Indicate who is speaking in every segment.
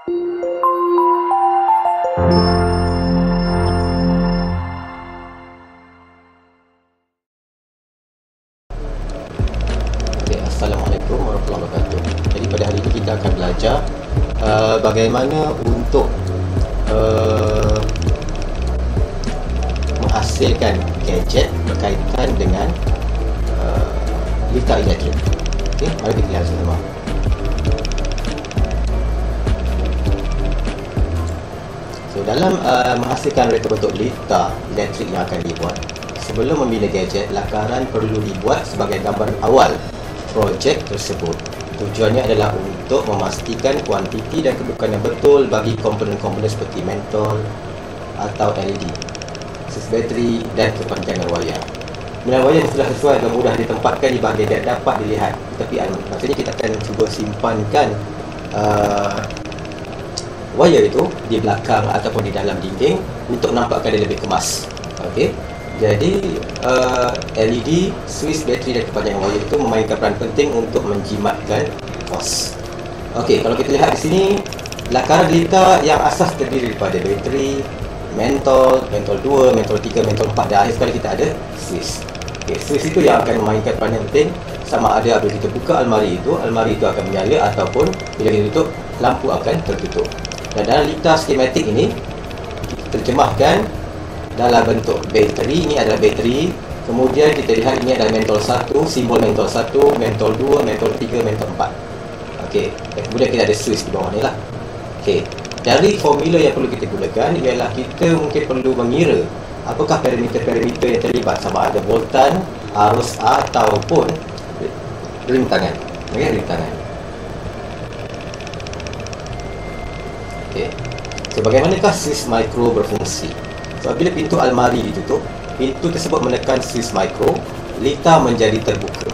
Speaker 1: Assalamualaikum warahmatullahi wabarakatuh. Jadi pada hari ini kita akan belajar bagaimana untuk menghasilkan gadget berkaitan dengan litar elektrik. Okey, mari kita lihat sama. So, dalam menghasilkan reka bentuk litar elektrik yang akan dibuat, sebelum membina gadget, lakaran perlu dibuat sebagai gambaran awal projek tersebut. Tujuannya adalah untuk memastikan kuantiti dan kedudukan yang betul bagi komponen-komponen seperti mentol atau LED, sis bateri dan kepanjangan wayar. Bila wayar sudah sesuai dan mudah ditempatkan di bahagian yang dapat dilihat di tepi almari. Maksudnya kita akan cuba simpankan wayar itu di belakang ataupun di dalam dinding untuk nampakkan dia lebih kemas. Okey. Jadi LED, switch, bateri dan kepanjangan wayar itu memainkan peran penting untuk menjimatkan kos. Okey, kalau kita lihat di sini, lakaran litar yang asas terdiri daripada bateri, mentol 2, mentol 3, mentol 4 dan akhir sekali kita ada switch. Okey, switch itu yang akan memainkan peran yang penting, sama ada bila kita buka almari itu akan menyala ataupun bila kita tutup, lampu akan tertutup. Dan dalam litar skematik ini kita terjemahkan dalam bentuk bateri. Ini adalah bateri. Kemudian kita lihat ini adalah mentol 1, simbol mentol 1, mentol 2, mentol 3, mentol 4. Okey, dan kemudian kita ada switch di bawah ni lah. Okey, dari formula yang perlu kita gunakan ialah kita mungkin perlu mengira apakah parameter-parameter yang terlibat, sama ada voltan, arus ataupun rintangan. Okey, rintangan. Okey, so bagaimanakah switch micro berfungsi? So, bila pintu almari ditutup, pintu tersebut menekan switch micro, litar menjadi terbuka,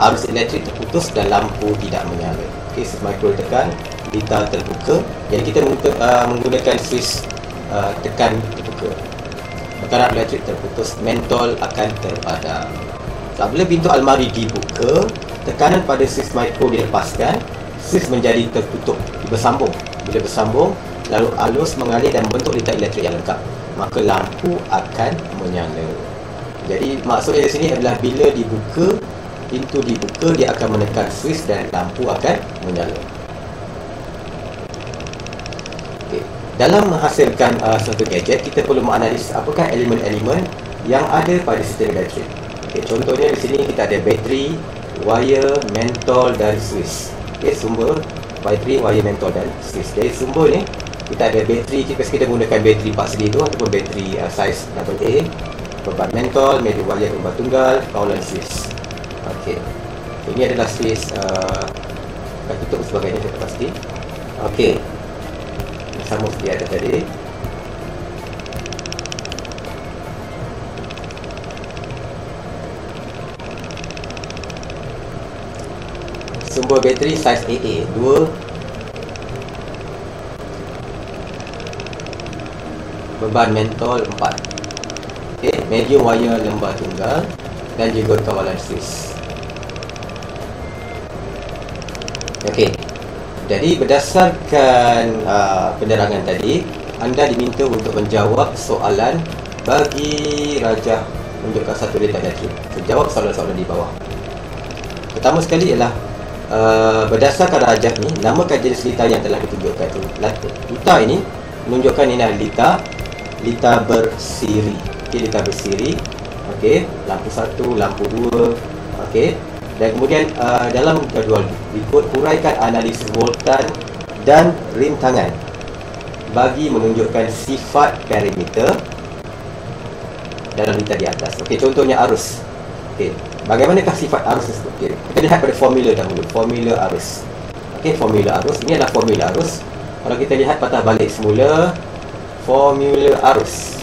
Speaker 1: arus elektrik terputus dan lampu tidak menyala. Okey, switch micro ditekan, litar terbuka. Jadi kita menggunakan switch tekan terbuka, maka elektrik terputus, mentol akan terpadam. So, bila pintu almari dibuka, tekanan pada switch micro dilepaskan, switch menjadi tertutup, bersambung. Bila bersambung, lalu arus mengalir dan membentuk litar elektrik yang lengkap, maka lampu akan menyala. Jadi maksudnya di sini adalah bila dibuka, pintu dibuka, dia akan menekan switch dan lampu akan menyala. Okay. Dalam menghasilkan suatu gadget, kita perlu menganalisis apakah elemen-elemen yang ada pada sistem elektrik. Okay. Contohnya di sini kita ada bateri, wire, mentol dan switch. Okay. Sumber bateri, wire, mentol dan switch. Jadi sumber ni kita ada bateri, kita gunakan bateri 4 segi tu ataupun bateri size AA, beban mentol, medium wire beban tunggal, kawalan switch. Okey. Ini adalah switch akan tutup sebagainya, kita pasti. Okey. Sama seperti ada tadi. Sumber bateri size AA 2, beban mentol 4. Okey, medium wire lembar tunggal dan juga kawalan switch. Okey. Jadi berdasarkan penerangan tadi, anda diminta untuk menjawab soalan bagi rajah menunjukkan satu litar elektrik. Jawab soalan-soalan di bawah. Pertama sekali ialah berdasarkan rajah ni, namakan jenis litar yang telah ditunjukkan tu. Litar ini menunjukkan ini adalah litar bersiri. Okey, litar bersiri. Okey, lampu 1, lampu 2. Okey. Dan kemudian dalam jadual berikut, huraikan analisis voltan dan rintangan bagi menunjukkan sifat parameter dalam litar di atas. Okey, contohnya arus. Okey, bagaimanakah sifat arus tersebut? Okay. Kita lihat pada formula dahulu. Formula arus. Okey, formula arus. Ini adalah formula arus. Kalau kita lihat patah balik semula formula arus.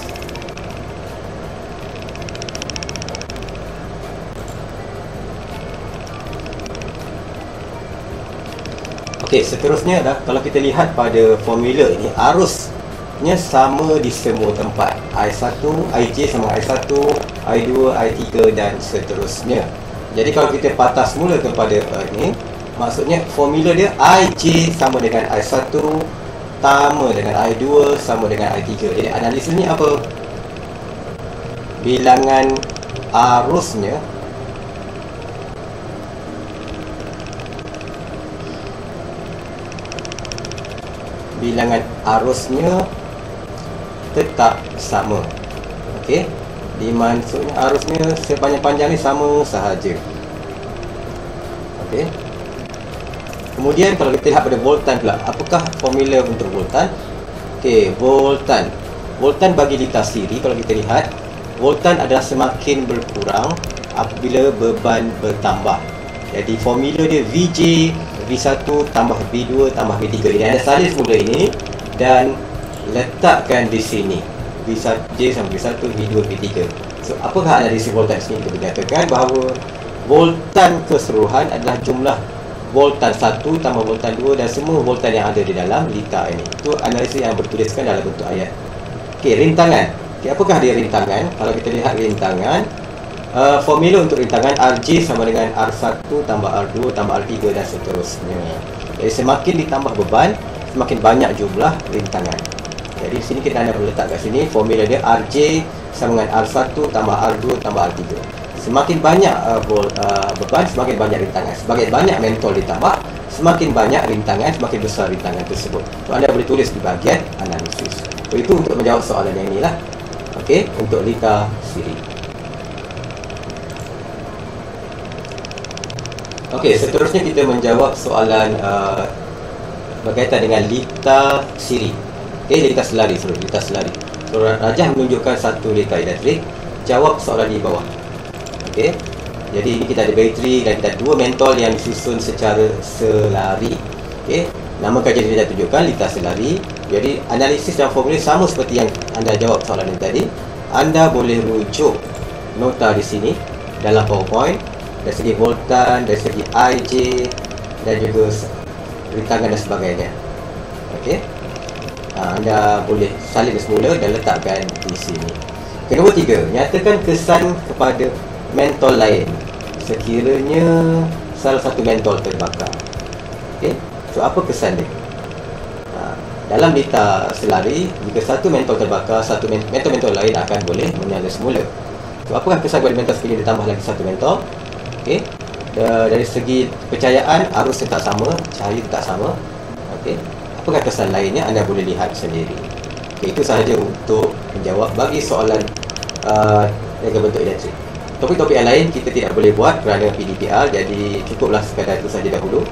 Speaker 1: Okey, seterusnya dah kalau kita lihat pada formula ini, arusnya sama di semua tempat. I1, IJ sama I1, I2, I3 dan seterusnya. Jadi kalau kita patah semula kepada ini, Maksudnya formula dia IJ sama dengan I1 sama dengan I2 sama dengan I3. Jadi analisisnya apa? Bilangan arusnya tetap sama. Okey. Maksudnya arusnya sepanjang-panjang ni sama sahaja. Okey. Kemudian kalau kita lihat pada voltan pula, apakah formula untuk voltan? Okey, voltan bagi litar siri, kalau kita lihat, voltan adalah semakin berkurang apabila beban bertambah. Jadi formula dia VJ V1 tambah V2 tambah V3. Jadi anda salin semula ini dan letakkan di sini V1J sama V1 V2 V3. So apakah analisis voltan sini? Kita menyatakan bahawa voltan keseluruhan adalah jumlah voltan 1 tambah voltan 2 dan semua voltan yang ada di dalam litar ini. Itu analisis yang bertuliskan dalam bentuk ayat. Okey, rintangan. Okay, apakah dia rintangan? Kalau kita lihat rintangan, formula untuk rintangan RJ sama dengan R1 tambah R2 tambah R3 dan seterusnya. Jadi semakin ditambah beban, semakin banyak jumlah rintangan. Jadi di sini kita nak letak kat sini formula dia RJ sama dengan R1 tambah R2 tambah R3. Semakin banyak beban, semakin banyak rintangan. Semakin banyak mentol ditambah, semakin banyak rintangan, semakin besar rintangan tersebut. So, anda boleh tulis di bahagian analisis. So, itu untuk menjawab soalan yang inilah. Okey, untuk litar siri. Okey, seterusnya kita menjawab soalan berkaitan dengan litar siri. Okey, litar selari. So, Rajah menunjukkan satu litar elektrik. Jawab soalan di bawah. Okey. Jadi ini kita ada bateri dan kita ada dua mentol yang disusun secara selari. Okey. Nama kajian kita tunjukkan litar selari. Jadi analisis dan formula sama seperti yang anda jawab soalan ini tadi. Anda boleh rujuk nota di sini dalam PowerPoint dari segi voltan, dari segi IJ dan juga rintangan dan sebagainya. Okey. Anda boleh salin semula dan letakkan di sini. Kedua tiga, nyatakan kesan kepada mentol lain sekiranya salah satu mentol terbakar. Okey. So apa kesan dia? Dalam litar selari, jika satu mentol terbakar, satu mentol lain akan boleh menyala semula. So apakah kesan kepada mentol sekiranya ditambah lagi satu mentol? Okey. Dari segi kepercayaan, arus tetap sama, cahaya tetap sama. Okey. Apakah kesan lainnya? Anda boleh lihat sendiri. Okay, itu sahaja untuk menjawab bagi soalan dengan bentuk elektrik. Topik-topik yang lain kita tidak boleh buat kerana PDPR, jadi cukuplah sekadar itu saja dahulu.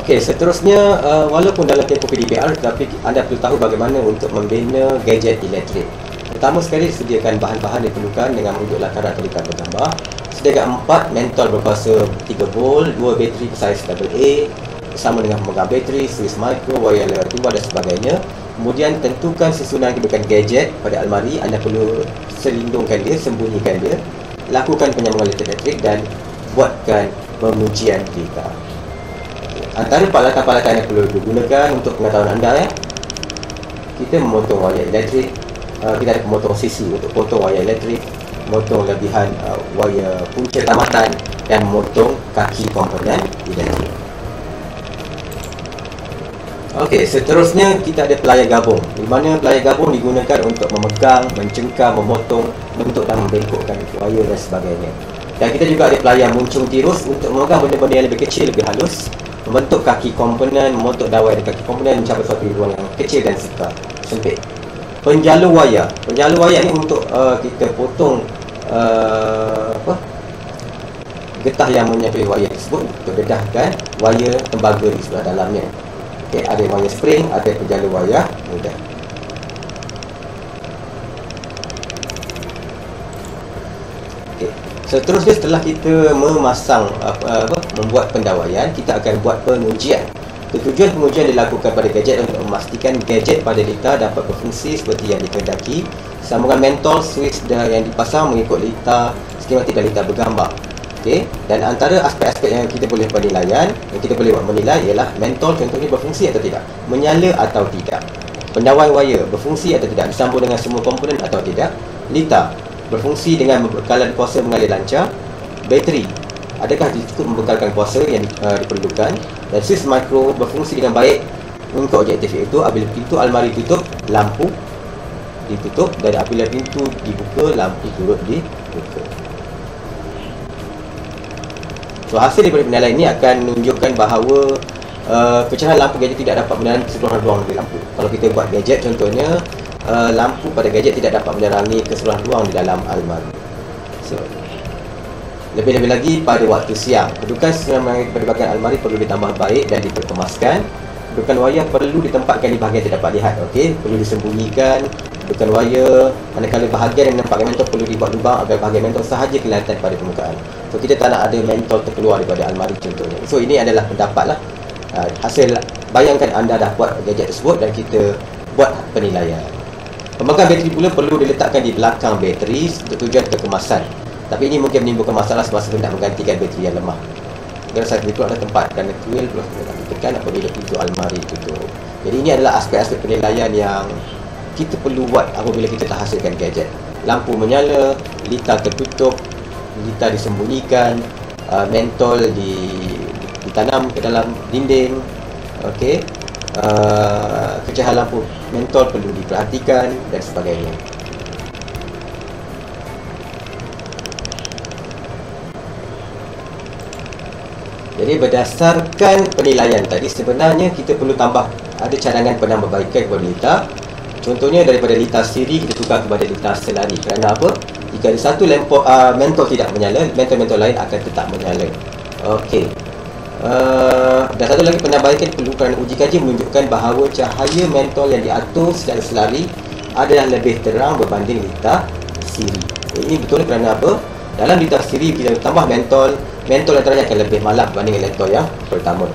Speaker 1: Okey, seterusnya walaupun dalam tempoh PDPR, tetapi anda perlu tahu bagaimana untuk membina gadget elektrik. Pertama sekali, sediakan bahan-bahan yang diperlukan dengan menunjuk lakaran atau litar bergambar. Sediakan 4 mentol berkuasa 3 volt, 2 bateri saiz AA bersama dengan pemegang bateri, switch micro, wire lewat timba dan sebagainya. Kemudian tentukan susunan kedudukan gadget pada almari. Anda perlu selindungkan dia, sembunyikan dia. Lakukan penyambungan elektrik dan buatkan pengujian litar. Antara peralatan-peralatan yang perlu digunakan untuk pengetahuan anda, kita memotong wayar elektrik. Kita ada pemotong sisi untuk potong wayar elektrik, memotong lebihan wayar punca tamatan dan memotong kaki komponen elektrik. Okey, seterusnya kita ada pelayar gabung, di mana pelayar gabung digunakan untuk memegang, mencengkam, memotong, bentuk dan membengkokkan wayar dan sebagainya. Dan kita juga ada pelayar muncung tirus untuk memegang benda-benda yang lebih kecil, lebih halus, membentuk kaki komponen, memotong dawai dan kaki komponen mencapai suatu ruang yang kecil dan sempit. Penjalur wayar ni untuk kita potong getah yang menyampai wayar tersebut untuk dedahkan wayar tembaga di sebelah dalamnya. Okay, ada wayar spring, ada penjalur wayar mudah. Okay. Seterusnya, setelah kita memasang membuat pendawaian, kita akan buat pengujian. Tujuan pengujian dilakukan pada gadget untuk memastikan gadget pada litar dapat berfungsi seperti yang dikehendaki. Sambungan mentol switch yang dipasang mengikut litar skematik dan litar bergambar. Okey, dan antara aspek-aspek yang kita boleh penilaian, yang kita boleh buat menilai ialah mentol contohnya berfungsi atau tidak, menyala atau tidak, pendawai wayar berfungsi atau tidak, disambung dengan semua komponen atau tidak, Lita berfungsi dengan membekalkan kuasa mengalir lancar. Bateri, adakah cukup membekalkan kuasa yang diperlukan. Dan switch mikro berfungsi dengan baik untuk objektif, iaitu apabila pintu almari tutup, lampu ditutup, dan apabila pintu dibuka, lampu turut dibuka. So, hasil daripada penilaian ini akan menunjukkan bahawa pecahan lampu gadget tidak dapat menerangi keseluruhan ruang di lampu. Kalau kita buat gadget contohnya, lampu pada gadget tidak dapat menerangi keseluruhan ruang di dalam almari. So, lebih-lebih lagi pada waktu siang, kedudukan pada bahagian almari perlu ditambah baik dan diperkemaskan. Kedudukan wayar perlu ditempatkan di bahagian tidak dapat lihat, okey, perlu disembunyikan. Kedudukan wayar, manakala bahagian yang menempatkan mentol perlu dibuat lubang agar bahagian mentol sahaja kelihatan pada permukaan. So, kita tak nak ada mentol terkeluar daripada almari contohnya. So, ini adalah pendapat lah. Hasil, bayangkan anda dah buat gadget tersebut dan kita buat penilaian. Pembangkang bateri pula perlu diletakkan di belakang bateri untuk tujuan kekemasan. Tapi ini mungkin menimbulkan masalah semasa hendak menggantikan bateri yang lemah. Kerana saat itu ada tempat dan kuil perlu ditekan apabila pintu almari tutup. Jadi ini adalah aspek-aspek penilaian yang kita perlu buat apabila kita dah hasilkan gadget. Lampu menyala, lita tertutup, lita disembunyikan, mentol ditanam ke dalam dinding, okey. Pecahan lampu mentol perlu diperhatikan dan sebagainya. Jadi berdasarkan penilaian tadi, sebenarnya kita perlu tambah ada cadangan penambahbaikan kepada lita. Contohnya daripada lita siri kita tukar kepada lita selari. Kerana apa? Jika ada satu mentol tidak menyala, mentol-mentol lain akan tetap menyala. Okey. Dan satu lagi penambahbaikan perlu kerana uji kaji menunjukkan bahawa cahaya mentol yang diatur secara selari adalah lebih terang berbanding lita siri. Ini betul kerana apa? Dalam lita siri bila tambah mentol antaranya akan lebih malam berbanding mentol yang pertama.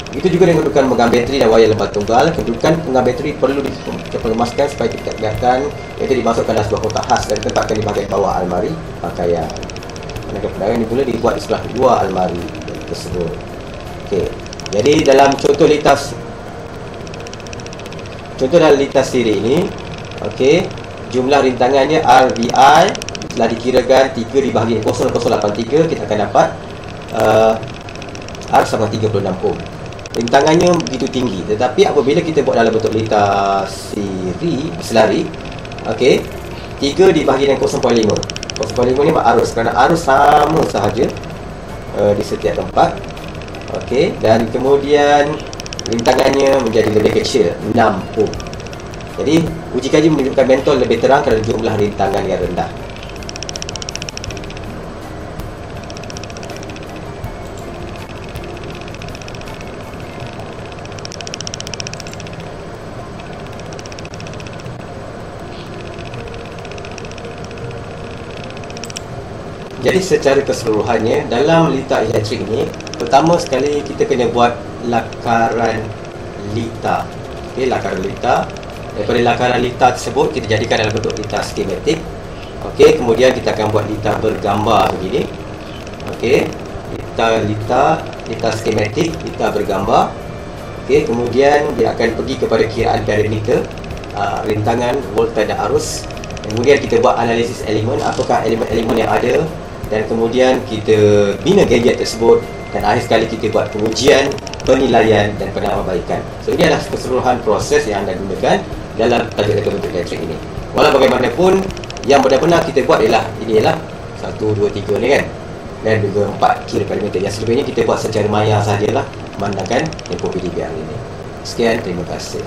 Speaker 1: Itu juga dengan kedudukan pemegang bateri dan wayar lembar tunggal. Kedudukan pemegang bateri perlu dikemaskan supaya tidak kelihatan, iaitu dimasukkan dalam sebuah kotak khas dan ditempatkan di bahagian bawah almari pakaian. Manakala pendagangan ini pula dibuat di sebelah kedua almari tersebut. Okey. Jadi dalam contoh dalam lita siri ini, okey, jumlah rintangannya RVI telah dikirakan 3 dibahagi 0083, kita akan dapat R sama 36 ohm. Rintangannya begitu tinggi, tetapi apabila kita buat dalam bentuk lita selari, okey, 3 dibahagi dengan 0.5. 0.5 ni arus, kerana arus sama sahaja di setiap tempat. Okey, dan kemudian rintangannya menjadi lebih kecil, 6 ohm. Jadi uji kaji menunjukkan mentol lebih terang kerana jumlah rintangan yang rendah. Jadi secara keseluruhannya dalam lita elektrik ini, pertama sekali kita kena buat lakaran lita. Okey, lakaran lita. Daripada lakaran lita tersebut kita jadikan dalam bentuk lita skematik. Okey, kemudian kita akan buat lita bergambar begini. Okey, lita skematik, lita bergambar. Okey, kemudian dia akan pergi kepada kiraan parameter, rintangan, voltage dan arus. Kemudian kita buat analisis elemen, apakah elemen-elemen yang ada, dan kemudian kita bina gadget tersebut, dan akhir sekali kita buat pengujian, penilaian dan penambahbaikan. So ini adalah keseluruhan proses yang anda gunakan dalam tajuk bentuk elektrik ini. Walau bagaimanapun, yang benar-benar kita buat ialah ini ialah 1, 2, 3 ni kan, dan juga 4 kira parameter. Yang selebihnya kita buat secara maya sajalah memandangkan tempoh PDBR ini. Sekian, terima kasih.